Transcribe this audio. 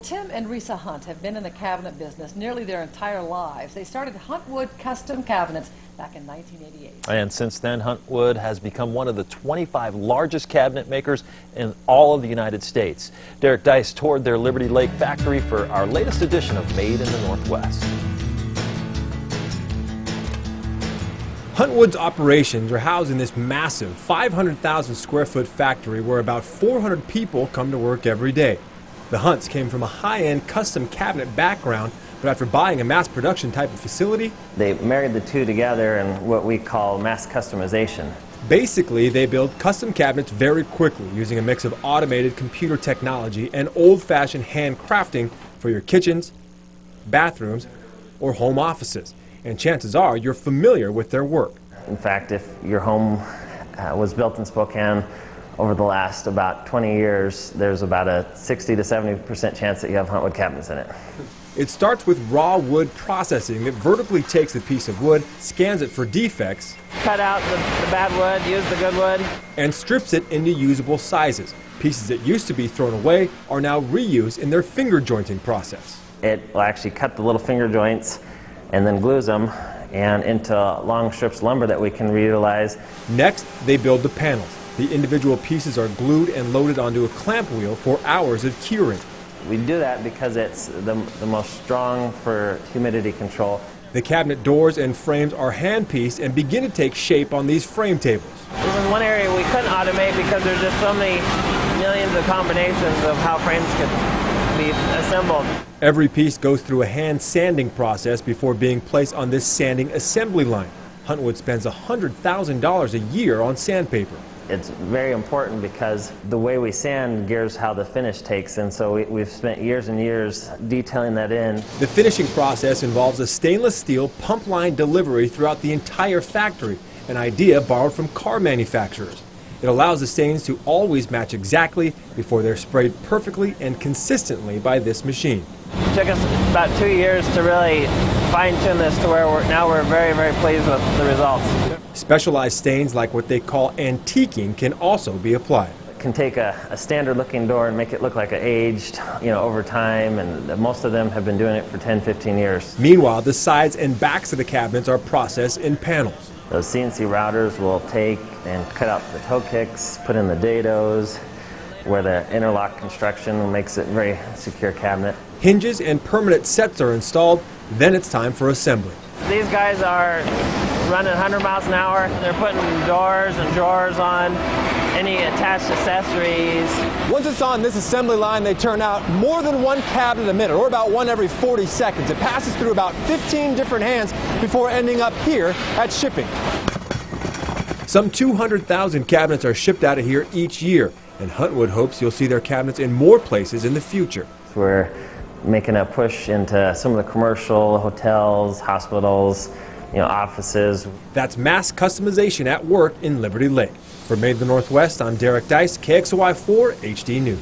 Tim and Risa Hunt have been in the cabinet business nearly their entire lives. They started Huntwood Custom Cabinets back in 1988. And since then, Huntwood has become one of the 25 largest cabinet makers in all of the United States. Derek Dice toured their Liberty Lake factory for our latest edition of Made in the Northwest. Huntwood's operations are housed in this massive 500,000 square foot factory where about 400 people come to work every day. The Hunts came from a high-end custom cabinet background, but after buying a mass production type of facility, they married the two together in what we call mass customization. Basically, they build custom cabinets very quickly using a mix of automated computer technology and old-fashioned hand crafting for your kitchens, bathrooms, or home offices. And chances are you're familiar with their work. In fact, if your home was built in Spokane over the last about 20 years, there's about a 60 to 70% chance that you have Huntwood cabinets in it. It starts with raw wood processing that vertically takes a piece of wood, scans it for defects, cut out the bad wood, use the good wood, and strips it into usable sizes. Pieces that used to be thrown away are now reused in their finger jointing process. It will actually cut the little finger joints and then glues them and into long strips of lumber that we can reutilize. Next, they build the panels. The individual pieces are glued and loaded onto a clamp wheel for hours of curing. We do that because it's the most strong for humidity control. The cabinet doors and frames are hand-pieced and begin to take shape on these frame tables. This is one area we couldn't automate because there's just so many millions of combinations of how frames could be assembled. Every piece goes through a hand sanding process before being placed on this sanding assembly line. Huntwood spends $100,000 a year on sandpaper. It's very important because the way we sand gears how the finish takes, and so we've spent years and years detailing that in. The finishing process involves a stainless steel pump line delivery throughout the entire factory, an idea borrowed from car manufacturers. It allows the stains to always match exactly before they're sprayed perfectly and consistently by this machine. It took us about 2 years to really fine-tune this to where now we're very, very pleased with the results. Specialized stains like what they call antiquing can also be applied. It can take a standard-looking door and make it look like it aged, over time, and most of them have been doing it for 10, 15 years. Meanwhile, the sides and backs of the cabinets are processed in panels. Those CNC routers will take and cut out the toe kicks, put in the dados, where the interlock construction makes it a very secure cabinet. Hinges and permanent sets are installed, then it's time for assembly. These guys are running 100 miles an hour. They're putting doors and drawers on, any attached accessories. Once it's on this assembly line, they turn out more than one cabinet a minute, or about one every 40 seconds. It passes through about 15 different hands before ending up here at shipping. Some 200,000 cabinets are shipped out of here each year, and Huntwood hopes you'll see their cabinets in more places in the future. We're making a push into some of the commercial hotels, hospitals, offices. That's mass customization at work in Liberty Lake. For Made in the Northwest, I'm Derek Dice, KXLY4 HD News.